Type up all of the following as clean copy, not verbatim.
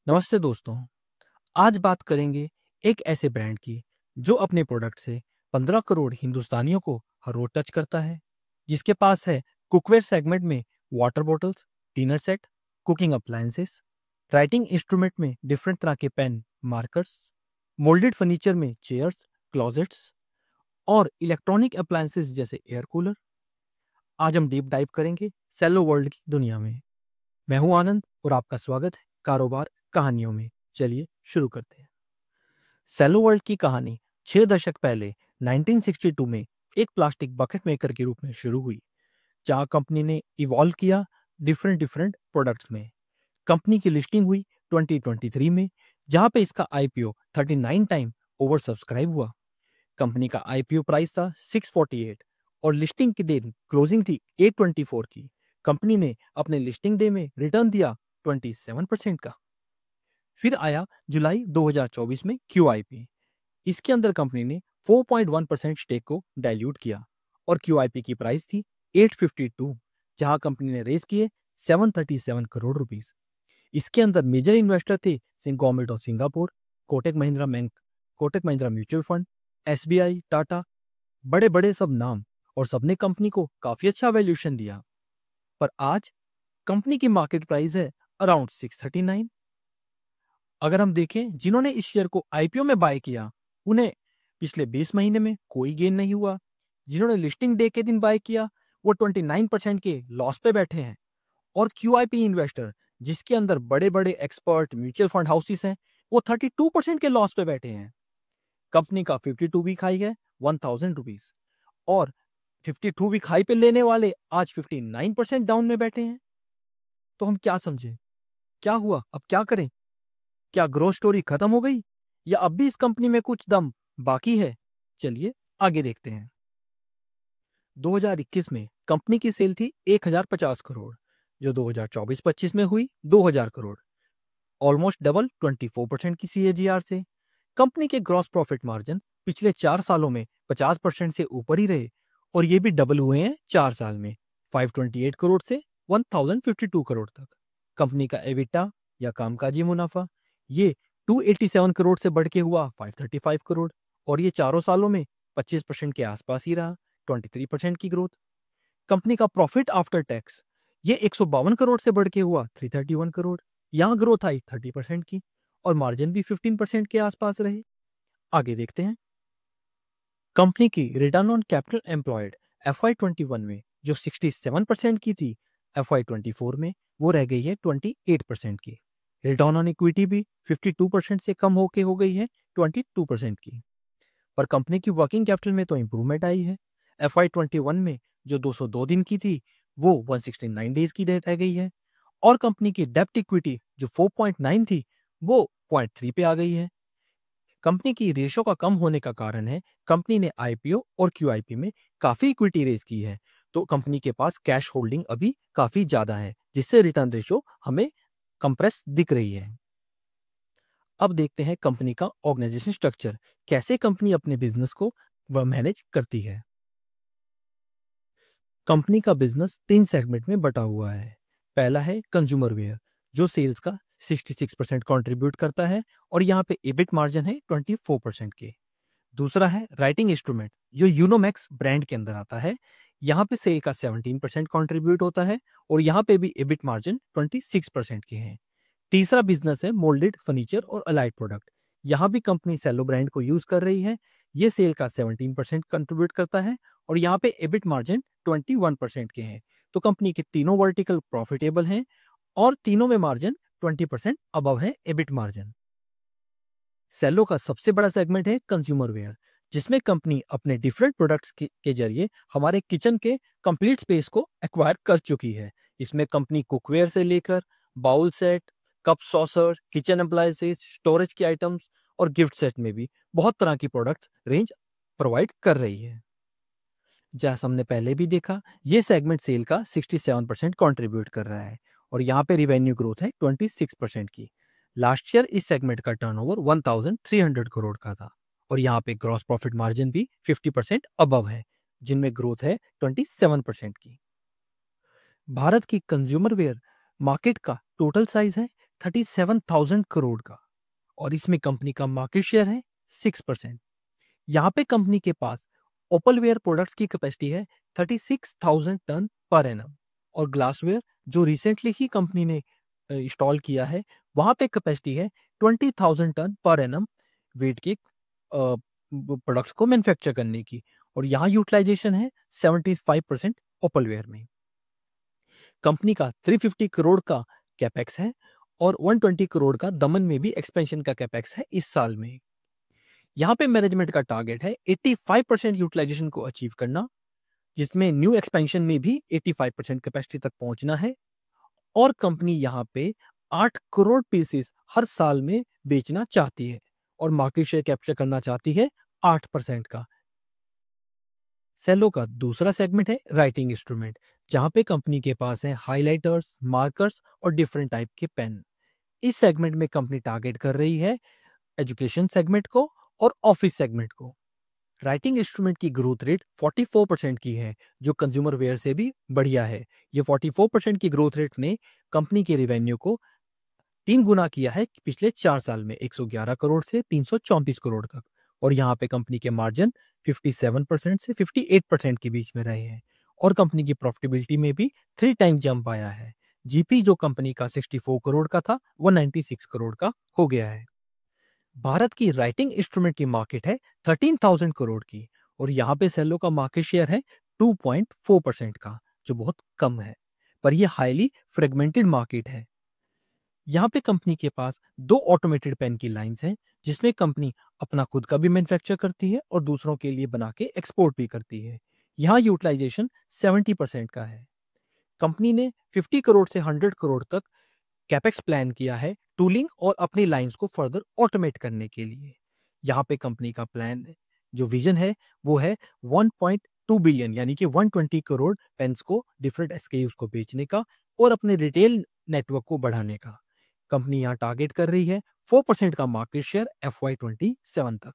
नमस्ते दोस्तों। आज बात करेंगे एक ऐसे ब्रांड की जो अपने प्रोडक्ट से 15 करोड़ हिंदुस्तानियों को हर रोज टच करता है, जिसके पास है कुकवेयर सेगमेंट में water bottles, dinner set, cooking appliances, writing instrument में डिफरेंट तरह के पेन, मार्कर्स, मोल्डेड फर्नीचर में चेयर्स, क्लोजेट्स और इलेक्ट्रॉनिक अप्लायंसेस जैसे एयर कूलर। आज हम डीप डाइव करेंगे सेलो वर्ल्ड की दुनिया में। मैं हूं आनंद और आपका स्वागत है कारोबार कहानियों में। चलिए शुरू करते हैं। सेलो वर्ल्ड की कहानी 6 दशक पहले 1962 में एक प्लास्टिक बकेट मेकर के रूप में शुरू हुई, जहां कंपनी ने इवॉल्व किया डिफरेंट डिफरेंट प्रोडक्ट्स में। कंपनी की लिस्टिंग हुई 2023 में, जहां पे इसका आईपीओ 39 टाइम ओवर सब्सक्राइब हुआ। कंपनी का आईपीओ प्राइस था 648 और लिस्टिंग की दिन क्लोजिंग थी 824 की। कंपनी ने अपने लिस्टिंग डे में रिटर्न दिया 27% का। फिर आया जुलाई 2024 में QIP। इसके अंदर कंपनी ने 4.1% स्टेक को डाइल्यूट किया और QIP की प्राइस थी 852, जहां कंपनी ने रेज किए 737 करोड़ रुपीस। इसके अंदर मेजर इन्वेस्टर थे government of Singapore, Kotak Mahindra bank, Kotak Mahindra mutual fund, SBI, Tata, बड़े बड़े सब नाम, और सबने कंपनी को काफी अच्छा वैल्यूएशन दिया। पर आज कंपनी की मार्केट प्राइस है अराउंड 639। अगर हम देखें जिन्होंने इस शेयर को आईपीओ में बाय किया, उन्हें पिछले 20 महीने में कोई गेन नहीं हुआ। जिन्होंने लिस्टिंग डे के दिन बाय किया, वो 29% के लॉस पे बैठे हैं। और क्यूआईपी इन्वेस्टर, जिसके अंदर बड़े बड़े एक्सपर्ट म्यूचुअल फंड हाउसेस हैं, वो 32% के लॉस पे बैठे हैं। कंपनी का 52 वीक हाई है 1000 रुपीज, और 52 वीक हाई पे लेने वाले आज 59% डाउन में बैठे हैं। तो हम क्या समझे, क्या हुआ, अब क्या करें? क्या ग्रोथ स्टोरी खत्म हो गई या अब भी इस कंपनी में कुछ दम बाकी है? चलिए आगे देखते हैं। 2021 में कंपनी की सेल थी 1050 करोड़, जो 2024-25 में हुई 2000 करोड़, ऑलमोस्ट डबल 24% की CAGR से। कंपनी के ग्रॉस प्रॉफिट मार्जिन पिछले 4 सालों में 50% से ऊपर ही रहे, और ये भी डबल हुए हैं 4 साल में, 528 करोड़ से 1052 करोड़ तक। कंपनी का एबिटा या कामकाजी मुनाफा ये 287 करोड़ से बढ़ के हुआ 535 करोड़, और ये चारों सालों में 25% के आसपास ही रहा, 23% की ग्रोथ। कंपनी का प्रॉफिट आफ्टर टैक्स ये 152 करोड़ से बढ़ के हुआ 331 करोड़, यहाँ ग्रोथ आई 30% की, और मार्जिन भी 15% के आसपास रहे। आगे देखते हैं। कंपनी की return on capital employed FY21 में जो 67% की थी, FY24 में वो रह गई है 28% की। रिटर्न ऑन इक्विटी भी 52% से कम होके हो गई है 22% की। पर कंपनी की वर्किंग कैपिटल में तो इंप्रूवमेंट आई है। FY21 में जो 202 दिन की थी, वो 169 डेज की रह गई है, और कंपनी की डेप्ट इक्विटी जो 4.9 थी, वो 0.3 पे आ गई है। कंपनी की रेशो का कम होने का कारण है कंपनी ने आईपीओ और क्यूआईपी में काफी इक्विटी रेज की है, तो कंपनी के पास कैश होल्डिंग अभी काफी ज्यादा है, जिससे रिटर्न रेशो हमें कंप्रेस दिख रही है। अब देखते हैं कंपनी का ऑर्गेनाइजेशन स्ट्रक्चर, कैसे कंपनी अपने बिजनेस को वह मैनेज करती है। कंपनी का बिजनेस 3 सेगमेंट में बटा हुआ है। पहला है कंज्यूमर वेयर, जो सेल्स का 66% कंट्रीब्यूट करता है, और यहाँ पे एबिट मार्जिन है 24% के। दूसरा है राइटिंग इंस्ट्रूमेंट, जो यूनोमैक्स ब्रांड के अंदर आता है। यहाँ पे सेल का 17% कंट्रीब्यूट होता है, और यहाँ पे भी एबिट मार्जिन 26% के हैं। तीसरा बिजनेस है मोल्डेड फर्नीचर और अलाइड प्रोडक्ट। यहाँ भी कंपनी सेलो ब्रांड को यूज कर रही है। ये सेल का 17% कंट्रीब्यूट करता है, और यहाँ पे एबिट मार्जिन 21% के हैं। तो कंपनी के तीनों वर्टिकल प्रॉफिटेबल हैं, और तीनों में मार्जिन 20% अबव है एबिट मार्जिन। सेलो का सबसे बड़ा सेगमेंट है कंज्यूमर वेयर, जिसमें कंपनी अपने डिफरेंट प्रोडक्ट्स के जरिए हमारे किचन के कंप्लीट स्पेस को एक्वायर कर चुकी है। इसमें कंपनी कुकवेयर से लेकर bowl set, cup saucer, kitchen appliances, storage की आइटम्स और गिफ्ट सेट में भी बहुत तरह की प्रोडक्ट्स रेंज प्रोवाइड कर रही है। जैसा हमने पहले भी देखा, ये सेगमेंट सेल का 67% कंट्रीब्यूट कर रहा है, और यहाँ पे रिवेन्यू ग्रोथ है 26% की। लास्ट ईयर इस सेगमेंट का टर्नओवर 1300 करोड़ का था, और यहाँ पे ग्रॉस प्रॉफिट मार्जिन भी 50% अबव है, जिनमें ग्रोथ है 27% की। भारत की कंज्यूमर वेयर मार्केट का टोटल साइज है 37,000 करोड़ का और इसमें कंपनी का मार्केट शेयर है 6%। यहाँ पे कंपनी के पास ओपलवेयर प्रोडक्ट्स की कैपेसिटी है 36,000 टन पर एनम और ग्लासवेयर जो रिसेंटली ही कंपनी ने इंस्टॉल किया है वहाँ पे कैपेसिटी है 20,000 टन पर एनम वेट के प्रोडक्ट्स को मैन्युफैक्चर करने की और यहाँ यूटिलाइजेशन है 75% ओपलवेयर में। कंपनी का 350 करोड़ का कैपेक्स है और 120 करोड़ का दमन में भी एक्सपेंशन का कैपेक्स है इस साल में। यहाँ पे मैनेजमेंट का टारगेट है 85% यूटिलाइजेशन को अचीव करना, जिसमें न्यू एक्सपेंशन में भी 85% कैपेसिटी तक पहुंचना है और कंपनी यहाँ पे 8 करोड़ पीसेस हर साल में बेचना चाहती है और मार्केट शेयर कैप्चर करना चाहती है 8% का। सेलो का दूसरा सेगमेंट है राइटिंग इंस्ट्रूमेंट, जहाँ पे कंपनी के पास है हाइलाइटर्स, मार्कर्स और डिफरेंट टाइप के पेन। इस सेगमेंट में कंपनी टारगेट कर रही है एजुकेशन सेगमेंट को और ऑफिस सेगमेंट को। राइटिंग इंस्ट्रूमेंट की ग्रोथ रेट 44% की है, जो कंज्यूमर वेयर से भी बढ़िया है। ये 44% की ग्रोथ रेट ने कंपनी के रेवेन्यू को 3 गुना किया है पिछले 4 साल में, 111 करोड़ से 334 करोड़ तक। और यहाँ पे कंपनी के मार्जिन 57% से 58% के बीच में रहे हैं और कंपनी की प्रॉफिटेबिलिटी में भी 3 टाइम जंप आया है। जीपी जो कंपनी का 64 करोड़ का था, वो 96 करोड़ का हो गया है। भारत की राइटिंग इंस्ट्रूमेंट की मार्केट है 13,000 करोड़ की और यहाँ पे सेलो का मार्केट शेयर है 2.4% का, जो बहुत कम है, पर यह हाईली फ्रेगमेंटेड मार्केट है। यहाँ पे कंपनी के पास 2 ऑटोमेटेड पेन की लाइंस हैं, जिसमें कंपनी अपना खुद का भी मैन्युफैक्चर करती है और दूसरों के लिए बना के एक्सपोर्ट भी करती है। यहाँ यूटिलाइजेशन 70% का है। कंपनी ने 50 करोड़ से 100 करोड़ तक कैपेक्स प्लान किया है टूलिंग और अपनी लाइंस को फर्दर ऑटोमेट करने के लिए। यहाँ पे कंपनी का प्लान जो विजन है वो है 1.2 बिलियन यानी कि 120 करोड़ पेन्स को डिफरेंट एसकेयूज को बेचने का और अपने रिटेल नेटवर्क को बढ़ाने का। कंपनी यहाँ टारगेट कर रही है 4% का मार्केट शेयर FY27 तक।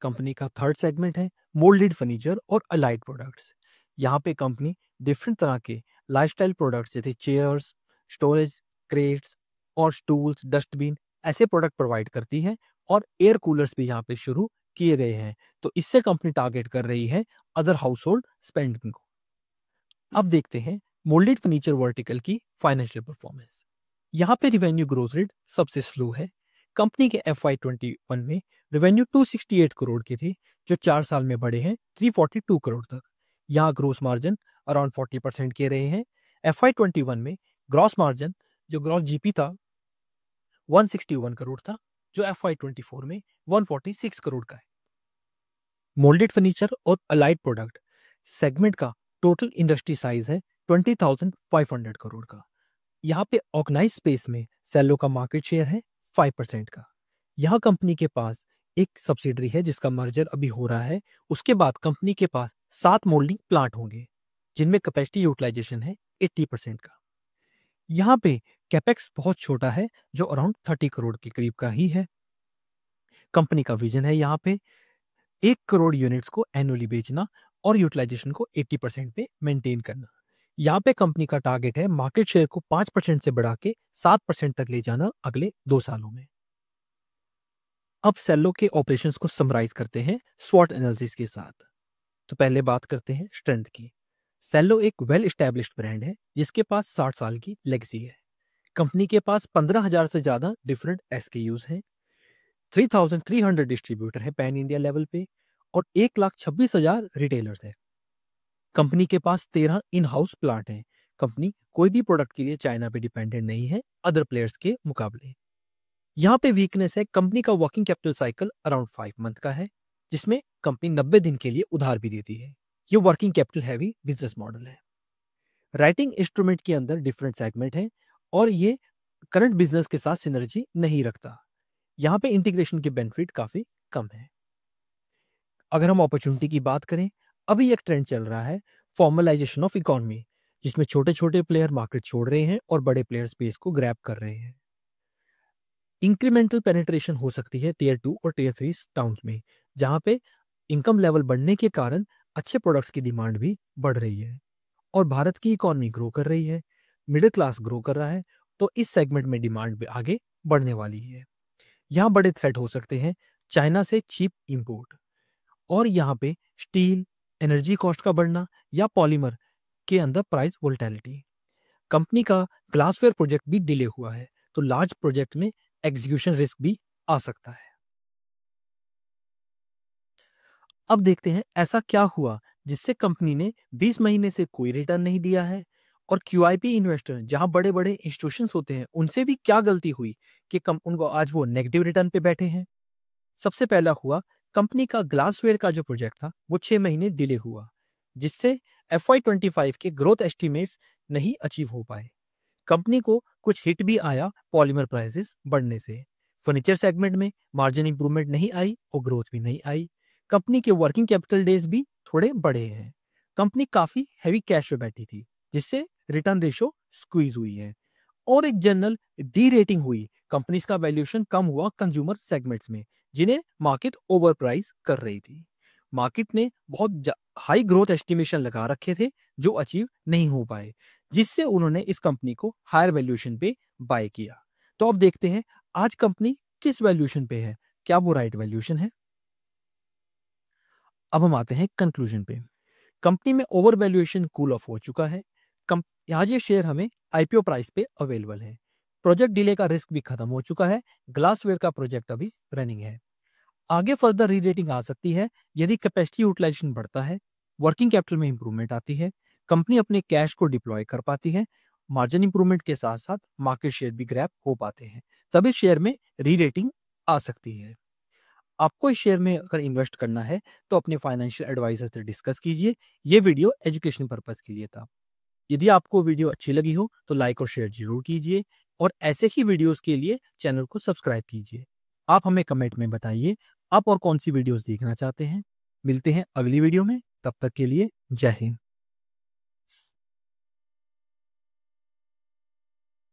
कंपनी का थर्ड सेगमेंट है मोल्डेड फर्नीचर और अलाइड प्रोडक्ट्स। यहाँ पे कंपनी डिफरेंट तरह के लाइफस्टाइल प्रोडक्ट्स जैसे चेयर्स, स्टोरेज क्रेट्स और स्टूल्स, डस्टबिन ऐसे प्रोडक्ट प्रोवाइड करती है और एयर कूलर्स भी यहाँ पे शुरू किए गए हैं। तो इससे कंपनी टारगेट कर रही है अदर हाउस होल्ड स्पेंडिंग को। अब देखते हैं मोल्डेड फर्नीचर वर्टिकल की फाइनेंशियल परफॉर्मेंस। यहाँ पे रिवेन्यू ग्रोथ रेट सबसे स्लो है। कंपनी के FY21 में रेवेन्यू 268 करोड़ के थे, जो 4 साल में बढ़े हैं 342 करोड़ तक। यहाँ ग्रोस मार्जिन अराउंड 40% के रहे हैं। FY21 में ग्रॉस मार्जिन जो ग्रॉस जीपी था 161 करोड़ था, जो FY24 में 146 करोड़ का है। मोल्डेड फर्नीचर और अलाइड प्रोडक्ट सेगमेंट का टोटल इंडस्ट्री साइज है 20,500 करोड़ का। यहाँ पे ऑर्गेनाइज स्पेस में सेलो का मार्केट शेयर है 5% का। यहाँ कंपनी के पास एक सब्सिडरी है जिसका मर्जर अभी हो रहा है। उसके बाद कंपनी के पास 7 मोल्डिंग प्लांट होंगे, जिनमें कैपेसिटी यूटिलाइजेशन है 80% का। यहाँ पे कैपेक्स बहुत छोटा है, जो अराउंड 30 करोड़ के करीब का ही है। कंपनी का विजन है यहाँ पे 1 करोड़ यूनिट्स को एनुअली बेचना और यूटिलाइजेशन को 80% पे मेंटेन करना। यहाँ पे कंपनी का टारगेट है मार्केट शेयर को 5% से बढ़ा के 7% तक ले जाना अगले 2 सालों में। अब सेलो के ऑपरेशंस को समराइज करते हैं स्वॉट एनालिसिस के साथ। तो पहले बात करते हैं स्ट्रेंथ की। सेलो एक वेल एस्टैब्लिश्ड ब्रांड है जिसके पास 60 साल की लेगेसी है। कंपनी के पास 15,000 से ज्यादा डिफरेंट SKUs हैं, 3,300 डिस्ट्रीब्यूटर है पैन इंडिया लेवल पे और 1,26,000 रिटेलर्स है। कंपनी के पास 13 इन हाउस प्लांट हैं। कंपनी कोई भी प्रोडक्ट के लिए चाइना पे डिपेंडेंट नहीं है अदर प्लेयर्स के मुकाबले। यहाँ पे वीकनेस है कंपनी का working capital cycle around 5 month का है, जिसमें कंपनी 90 दिन के लिए उधार भी देती है। ये working capital heavy business model है। राइटिंग इंस्ट्रूमेंट के अंदर डिफरेंट सेगमेंट है और ये करंट बिजनेस के साथ सिनर्जी नहीं रखता। यहाँ पे इंटीग्रेशन के बेनिफिट काफी कम है। अगर हम अपॉर्चुनिटी की बात करें, अभी एक ट्रेंड चल रहा है फॉर्मलाइजेशन ऑफ इकोनॉमी, जिसमें छोटे छोटे प्लेयर मार्केट छोड़ रहे हैं और बड़े प्लेयर स्पेस को ग्रैब कर रहे हैं। इंक्रीमेंटल पेनिट्रेशन हो सकती है टियर 2 और टियर 3 टाउन्स में, जहां पे इनकम लेवल बढ़ने के कारण अच्छे प्रोडक्ट्स की डिमांड भी बढ़ रही है और भारत की इकोनॉमी ग्रो कर रही है, मिडिल क्लास ग्रो कर रहा है तो इस सेगमेंट में डिमांड भी आगे बढ़ने वाली है। यहाँ बड़े थ्रेट हो सकते हैं चाइना से चीप इंपोर्ट, और यहाँ पे स्टील, एनर्जी कॉस्ट का बढ़ना या पॉलीमर के अंदर प्राइस वोलेटिलिटी। कंपनी का ग्लासवेयर प्रोजेक्ट भी डिले हुआ है, तो लार्ज प्रोजेक्ट में एग्जीक्यूशन रिस्क भी आ सकता है। अब देखते हैं ऐसा क्या हुआ जिससे कंपनी ने 20 महीने से कोई रिटर्न नहीं दिया है, और क्यूआईपी इन्वेस्टर जहां बड़े बड़े इंस्टीट्यूशंस होते हैं उनसे भी क्या गलती हुई कि उनको आज वो नेगेटिव रिटर्न पे बैठे हैं। सबसे पहला हुआ, कंपनी का ग्लासवेयर का जो प्रोजेक्ट था वो 6 महीने डिले हुआ, जिससे FY25 के ग्रोथ एस्टिमेट नहीं अचीव हो पाए। कंपनी को कुछ हिट भी आया पॉलीमर प्राइसेस बढ़ने से। फर्नीचर सेगमेंट में मार्जिन इंप्रूवमेंट नहीं आई और ग्रोथ भी नहीं आई। कंपनी के वर्किंग कैपिटल डेज भी थोड़े बढ़े हैं। कंपनी काफी हैवी कैश में बैठी थी, जिससे रिटर्न रेशो स्क्वीज हुई है, और एक जनरल डी रेटिंग हुई। कंपनीज का वैल्यूएशन कम हुआ कंज्यूमर सेगमेंट्स में, जिन्हें मार्केट ओवर प्राइस कर रही थी। मार्केट ने बहुत हाई ग्रोथ एस्टिमेशन लगा रखे थे जो अचीव नहीं हो पाए, जिससे उन्होंने इस कंपनी को हायर वैल्यूएशन पे बाय किया। तो अब देखते हैं आज कंपनी किस वैल्यूएशन पे है, क्या वो राइट वैल्यूएशन है। अब हम आते हैं कंक्लूजन पे। कंपनी में ओवर वैल्यूएशन कूल ऑफ हो चुका है। आज ये शेयर हमें आईपीओ प्राइस पे अवेलेबल है। प्रोजेक्ट डिले का रिस्क भी खत्म हो चुका है। ग्लासवेयर का प्रोजेक्ट अभी रनिंग है। आगे फर्दर रीरेटिंग आ सकती है यदि कैपेसिटी यूटिलाइजेशन बढ़ता है, वर्किंग कैपिटल में इंप्रूवमेंट आती है, कंपनी अपने कैश को डिप्लॉय कर पाती है, मार्जिन इंप्रूवमेंट के साथ साथ मार्केट शेयर भी ग्रैब हो पाते हैं, तभी शेयर में रीरेटिंग आ सकती है। आपको इस शेयर में अगर इन्वेस्ट करना है तो अपने फाइनेंशियल एडवाइजर से डिस्कस कीजिए। ये वीडियो एजुकेशन पर्पज के लिए था। यदि आपको वीडियो अच्छी लगी हो तो लाइक और शेयर जरूर कीजिए, और ऐसे ही वीडियोस के लिए चैनल को सब्सक्राइब कीजिए। आप हमें कमेंट में बताइए आप और कौन सी वीडियोस देखना चाहते हैं। मिलते हैं अगली वीडियो में, तब तक के लिए जय हिंद।